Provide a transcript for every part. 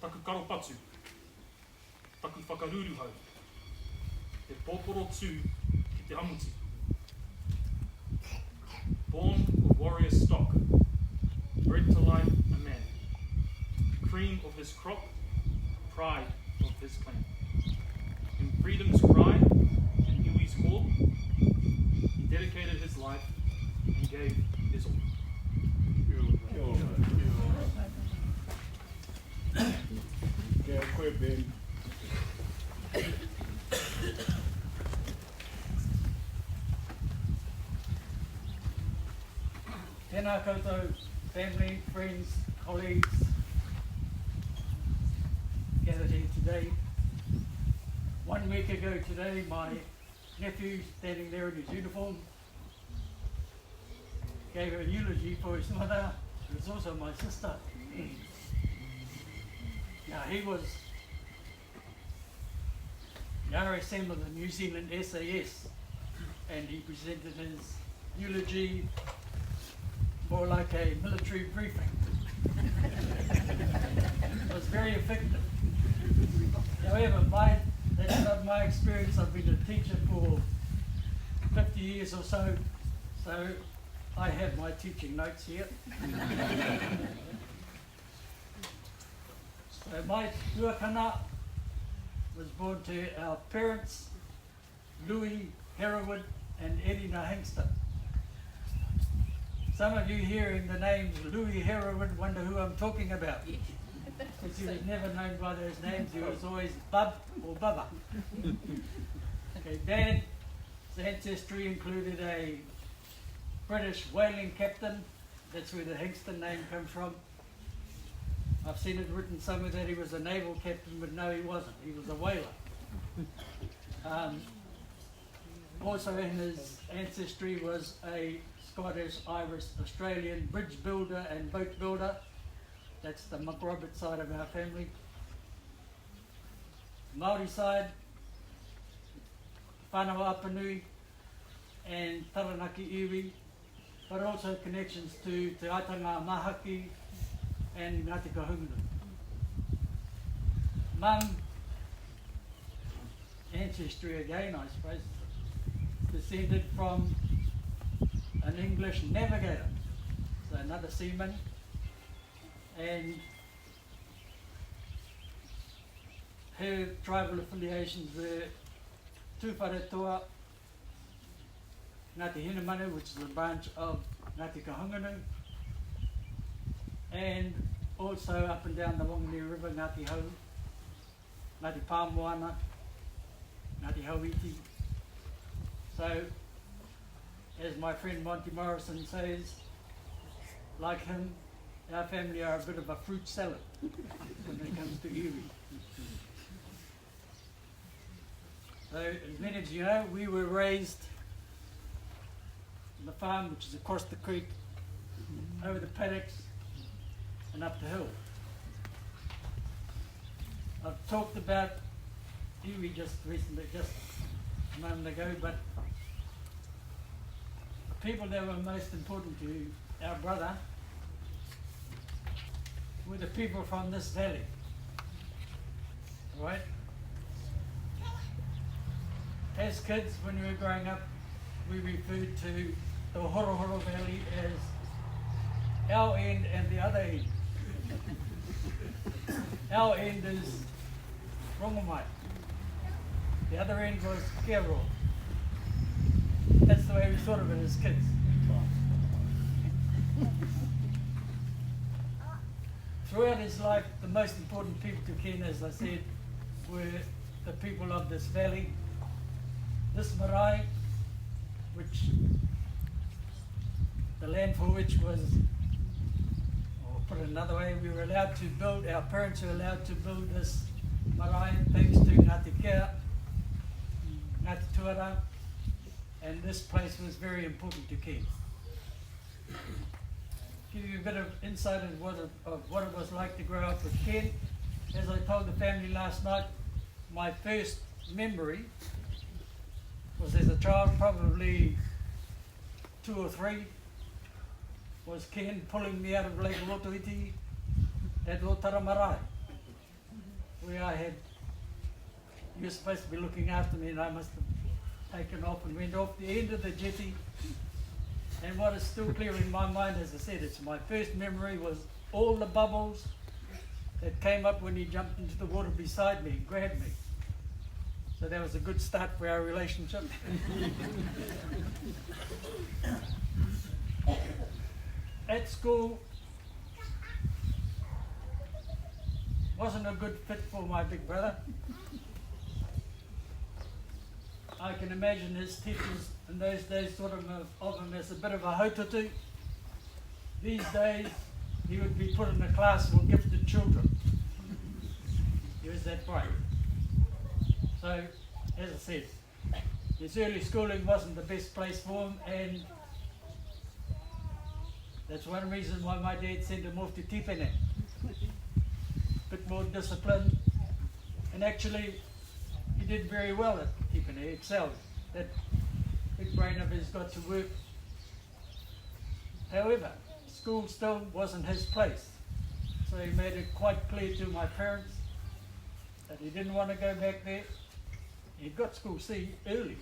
taku karopatu, taku whakaruruhau, te pōporo tū ki te hamuti. Born of warrior stock, bred to life a man, cream of his crop, pride of his clan. In freedom's cry and Iwi's call, he dedicated his life and gave his all. Tēnā koutou, family, friends, colleagues, gathered here today. 1 week ago today, my nephew, standing there in his uniform, gave a eulogy for his mother, who is also my sister. Now, he was the RSM of the New Zealand SAS, and he presented his eulogy more like a military briefing. It was very effective. However, that's not my experience. I've been a teacher for 50 years or so, so I have my teaching notes here. So my tuakana was born to our parents, Louis Hereward and Edina Hengster. Some of you hearing the names Louis Hereward wonder who I'm talking about. Because he was never known by those names, he was always Bub or Bubba. Okay, Dad's ancestry included a British whaling captain, that's where the Hengster name comes from. I've seen it written somewhere that he was a naval captain, but no, he wasn't. He was a whaler. Also in his ancestry was a Scottish, Irish, Australian bridge builder and boat builder. That's the McRobert side of our family. Māori side, whānau Apanui and Taranaki iwi, but also connections to Te Aitanga Ngahaki and Ngāti Kahungunu. Mum, ancestry again, I suppose, descended from an English navigator, so another seaman, and her tribal affiliations were Tūwharetoa, Ngāti Hinamanu, which is a branch of Ngāti Kahungunu, and also up and down the Whanganui River, Ngāti Hau, Ngāti Pāmoana, Ngāti Hauiti. So, as my friend Monty Morrison says, like him, our family are a bit of a fruit salad when it comes to iwi. So, as many of you know, we were raised on the farm, which is across the creek, over the paddocks, and up the hill. I've talked about iwi just recently, just a moment ago, but the people that were most important to our brother were the people from this valley, right? As kids, when we were growing up, we referred to the Horohoro Valley as our end and the other end. Our end is Rongomai. The other end was Kero. That's the way we thought of it as kids. Throughout his life, the most important people to Ken, as I said, were the people of this valley. This marae, which the land for which was, or put it another way, we were allowed to build, our parents were allowed to build this marae thanks to Ngāti Kea, Ngāti Tuara, and this place was very important to Ken. Give you a bit of insight of what it was like to grow up with Ken. As I told the family last night, my first memory was as a child, probably 2 or 3, was Ken pulling me out of Lake Lotoiti at Lotara Marae. where you were supposed to be looking after me, and I must have taken off and went off the end of the jetty. And what is still clear in my mind, as I said, it's my first memory, was all the bubbles that came up when he jumped into the water beside me and grabbed me. So that was a good start for our relationship. At school, wasn't a good fit for my big brother. I can imagine his teachers in those days thought of him as a bit of a haututu. These days, he would be put in a class for gifted children. He was that bright. So, as I said, his early schooling wasn't the best place for him, and that's one reason why my dad sent him off to Tipene. Bit more discipline, and actually he did very well at Tipene, he excelled. That big brain of his got to work. However, school still wasn't his place, so he made it quite clear to my parents that he didn't want to go back there. He got school C early.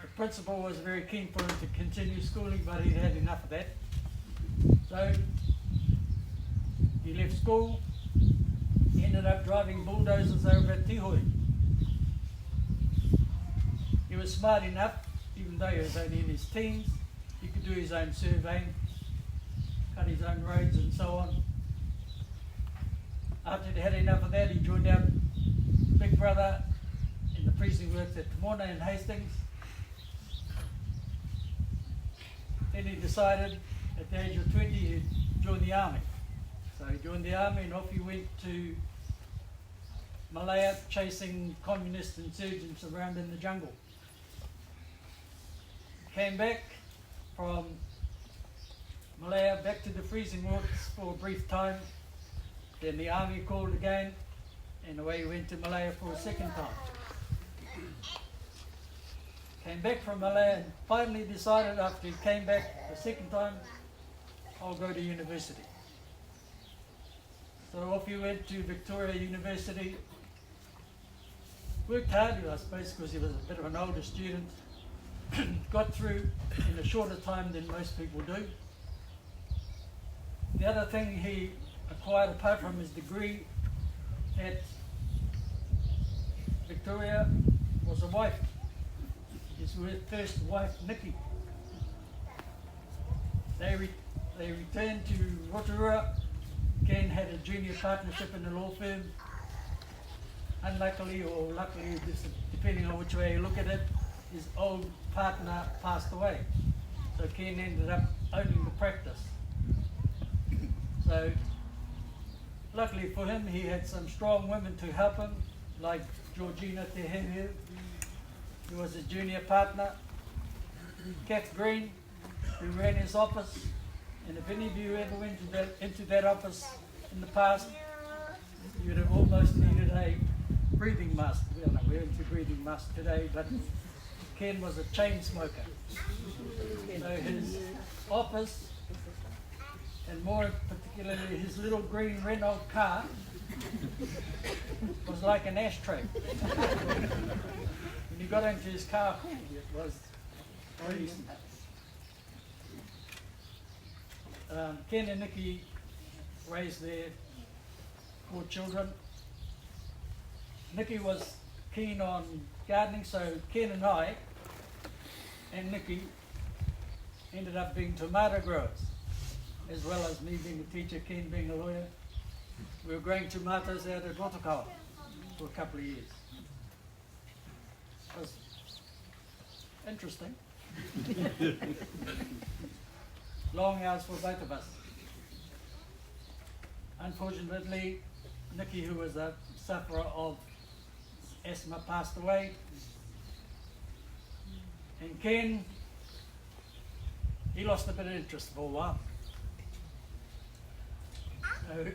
The principal was very keen for him to continue schooling, but he'd had enough of that. So he left school, he ended up driving bulldozers over at Tihoi. He was smart enough, even though he was only in his teens, he could do his own surveying, cut his own roads and so on. After he had enough of that, he joined our big brother in the precinct works at Timona in Hastings. Then he decided at the age of 20 he'd join the army. So he joined the army and off he went to Malaya chasing communist insurgents around in the jungle. Came back from Malaya back to the freezing works for a brief time. Then the army called again and away he went to Malaya for a second time. Came back from Malaya and finally decided after he came back a second time, I'll go to university. So off he went to Victoria University. Worked hard, I suppose, because he was a bit of an older student. Got through in a shorter time than most people do. The other thing he acquired apart from his degree at Victoria was a wife. His first wife, Nikki. They returned to Rotorua. Ken had a junior partnership in a law firm. Unluckily or luckily, depending on which way you look at it, his old partner passed away. So Ken ended up owning the practice. So luckily for him, he had some strong women to help him, like Georgina Tehehe, who was his junior partner, Kath Green, who ran his office. And if any of you ever went into that office in the past, you would have almost needed a breathing mask. Well, no, we're into breathing mask today, but Ken was a chain smoker. So his office, and more particularly his little green Renault car, was like an ashtray. When you got into his car, it was very Ken and Nikki raised their 4 children. Nikki was keen on gardening, so Ken and I and Nikki ended up being tomato growers, as well as me being a teacher, Ken being a lawyer. We were growing tomatoes out at Rotokawa for a couple of years. It was interesting. Long hours for both of us. Unfortunately, Nikki, who was a sufferer of asthma, passed away. And Ken, he lost a bit of interest for a while. So,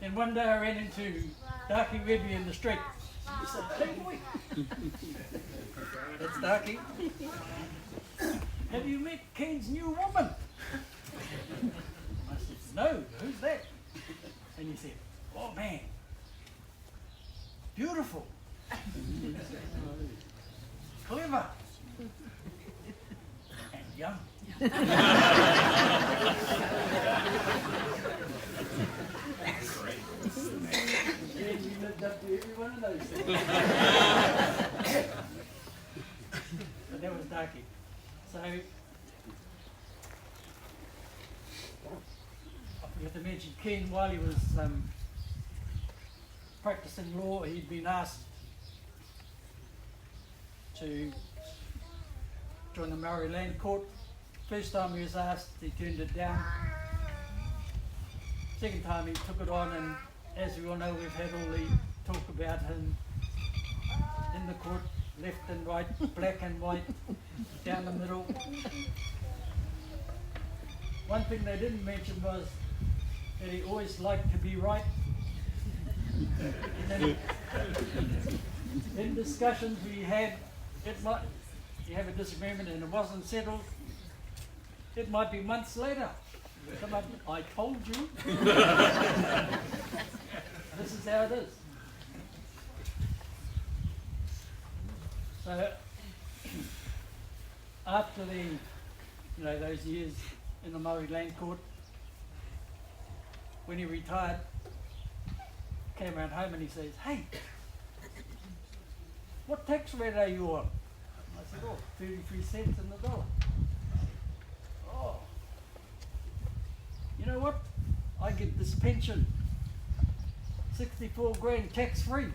and one day I ran into Darky Webby in the street. He said, "Hey boy, that's Darky. Have you met Ken's new woman?" I said, "No, who's that?" And he said, oh man, beautiful, clever, and young. Yeah, we lived up to every one of those things. But that was Ngahaki. So, I forgot to mention Ken, while he was practicing law, he'd been asked to join the Maori Land Court. First time he was asked, he turned it down. Second time he took it on, and as we all know, we've had all the talk about him in the court, left and right, black and white, down the middle. One thing they didn't mention was that he always liked to be right. And then in discussions we had, you have a disagreement and it wasn't settled, it might be months later. Come up, I told you. This is how it is. So after those years in the Maori Land Court, when he retired, came around home and he says, hey, what tax rate are you on? I said, 33 cents in the dollar. Oh, you know what? I get this pension, 64 grand tax free.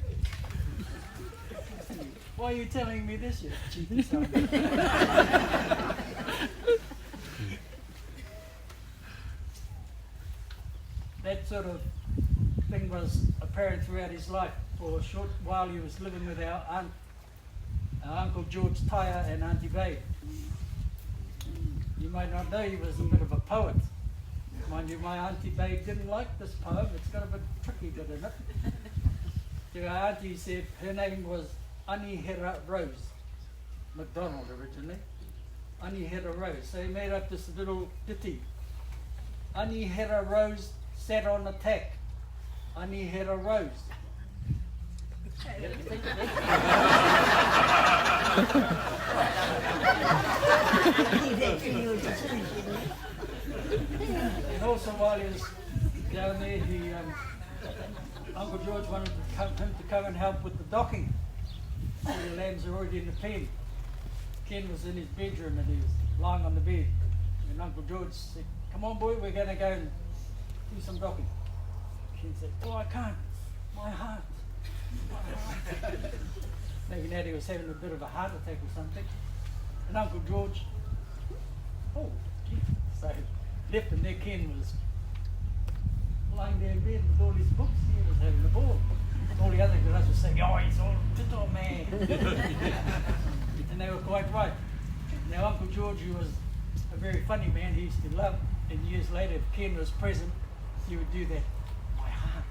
Why are you telling me this, you cheeky son? That sort of thing was apparent throughout his life. For a short while he was living with our Uncle George Tyre and Auntie Babe. You might not know he was a bit of a poet. Mind you, my Auntie Babe didn't like this poem. It's got a bit tricky bit in it. So our auntie said her name was Anihera Rose, MacDonald originally. Anihera Rose. So he made up this little ditty. Anihera Rose sat on a tack. Anihera Rose. And also while he was down there, Uncle George wanted him to come and help with the docking. So the lambs are already in the pen. Ken was in his bedroom and he was lying on the bed. And Uncle George said, come on boy, we're going to go and do some docking. Ken said, oh, I can't, my heart. Maybe Natty was having a bit of a heart attack or something. And Uncle George, oh, gee. So left him there. Ken was lying there in bed with all his books. He was having a ball. All the other guys were saying, oh, he's all tito man. And they were quite right. Now Uncle George, who was a very funny man, he used to love, and years later, if Ken was present, he would do that. My heart.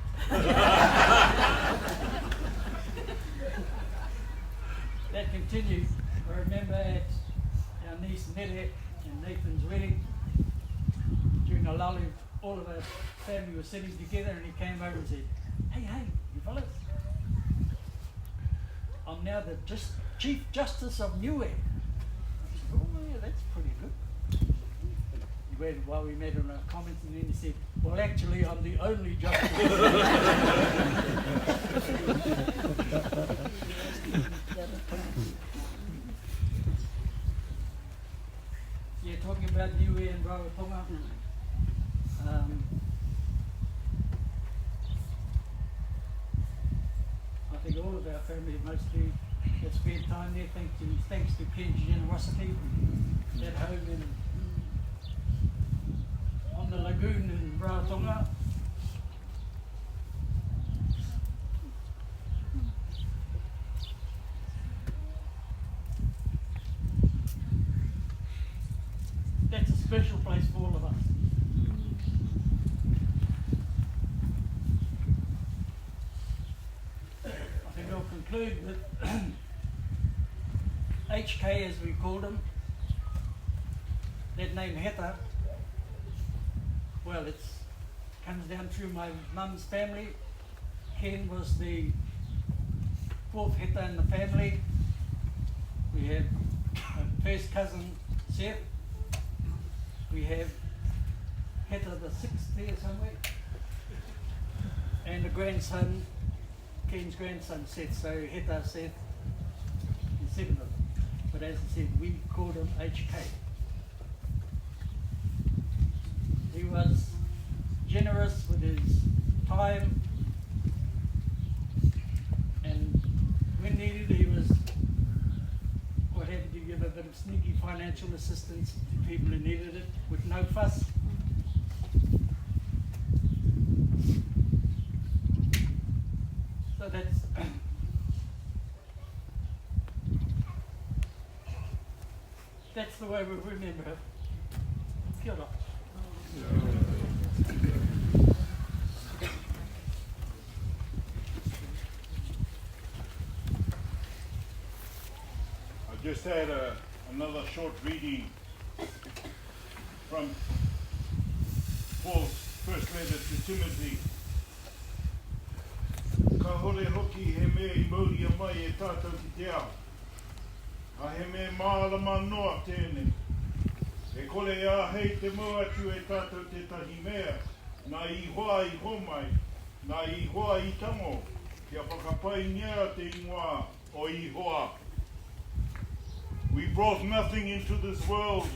That continued. I remember at our niece Netta and Nathan's wedding, during a lull, all of our family were sitting together and he came over and said, hey, you fellas, I'm now the Chief Justice of Niue. I said, oh yeah, that's pretty good. He waited while we made our comments and then he said, well actually I'm the only justice. Yeah, talking about Niue and Rarotonga. I think all of our family mostly have spent time there thanks to Ken's generosity at home and on the lagoon in Rarotonga. That's a special place for all of us. I think I'll conclude with HK, as we called him. That name Heta, well, it's comes down through my mum's family. Ken was the fourth heta in the family. We have a first cousin, Seth. We have heta the sixth there somewhere. And a grandson, Ken's grandson, Seth. So heta, Seth, and seven of them. But as I said, we called him HK. He was generous with his time, and when needed he was quite happy to give a bit of sneaky financial assistance to people who needed it with no fuss. So that's the way we remember him. Kia ora. I just had another short reading from Paul's first letter to Timothy. Ka hore hoki he mea I mauri a mai e tātou ki te ao. A he mea mārama noa tēnei. E kore a hei te mua atu e tātou te tahi mea, nā I hoa I homai, nā I hoa I tango, kia whakapai ngea te ingoa o I hoa. We brought nothing into this world,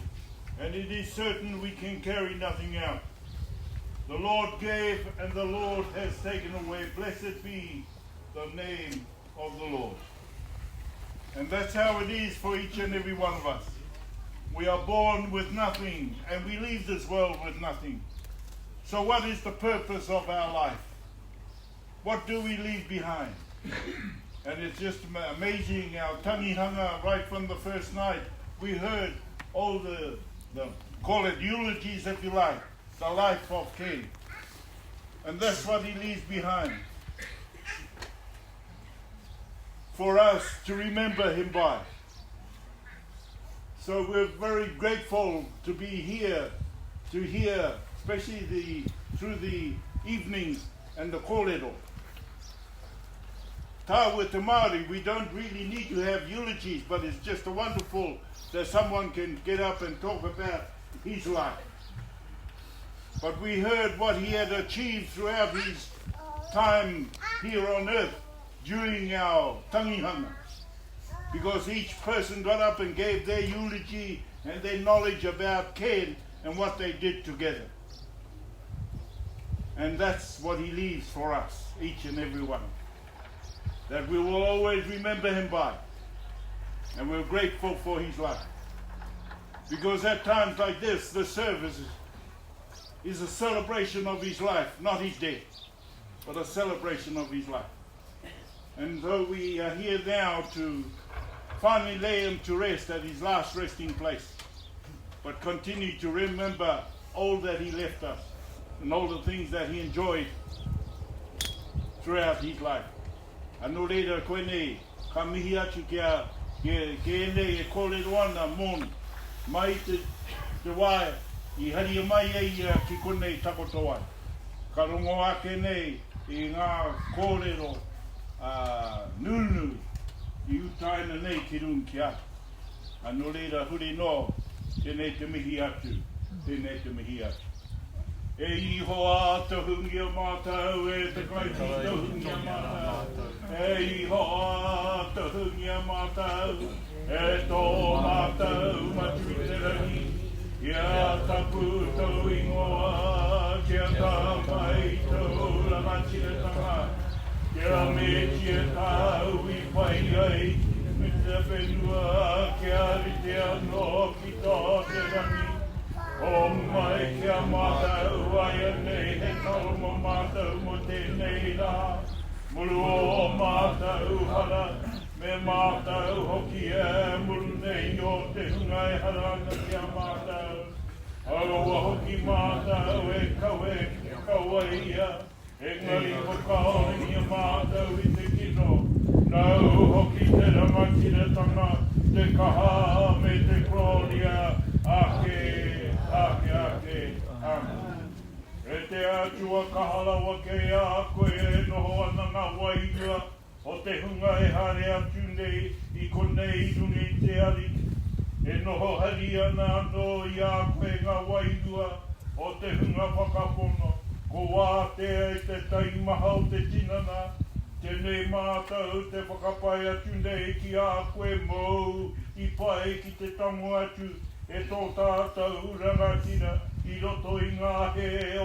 and it is certain we can carry nothing out. The Lord gave, and the Lord has taken away. Blessed be the name of the Lord. And that's how it is for each and every one of us. We are born with nothing, and we leave this world with nothing. So what is the purpose of our life? What do we leave behind? And it's just amazing, our tangihanga, right from the first night, we heard all the call it eulogies if you like, the life of King. And that's what he leaves behind for us to remember him by. So we're very grateful to be here, to hear, especially through the evenings and the kōrero. Tā with te Māori, we don't really need to have eulogies, but it's just wonderful that someone can get up and talk about his life. But we heard what he had achieved throughout his time here on earth during our tangihanga. Because each person got up and gave their eulogy and their knowledge about Ken and what they did together. And that's what he leaves for us, each and every one. That we will always remember him by. And we're grateful for his life. Because at times like this, the service is a celebration of his life, not his death, but a celebration of his life. And so we are here now to finally lay him to rest at his last resting place, but continue to remember all that he left us and all the things that he enjoyed throughout his life. Anō reira koe nei, ka mihi atu kia nei e kore roana mōnu, mai te wae, I hari mai ei ki konei takoto ai. Ka rongo ake nei I ngā kōrero nunu I utaina nei ki rung ki atu. Anō reira huri no, tēnei te mihi atu, tēnei te mihi atu. E iho a te hungia mātau, e te kai ki te hungia mātau. E iho a te hungia mātau, e tō mātau matui te rangi. Ia tapu tau ingoa, kia tāpai tau lamatinatanga. Kia me kia tau I pai ai, me te whenua, kia rite anō ki tō te rangi. O mai kia mātau ai anei, he tau mo mātau mo tēnei rā. Muru o mātau hara, me mātau hoki e muru nei o te hungai haranga kia mātau. Aua hoki mātau e kawaia, e ngari ko kaoringi a mātau I te kino. Nau hoki te ramakiratanga, te kaha me te kroria, ake, amen. E te atua kahalawa ke a koe e noho ana ngā wairua o te hunga e hare atu nei i konei rungi te ari. E noho hari ana no i a koe ngā wairua o te hunga whakapono. Ko wātea i te taimaha o te tinana, tēnei mātau te whakapai atu nei ki a koe mou i pai ki te tango atu e tō tātou rangatira i roto i ngā he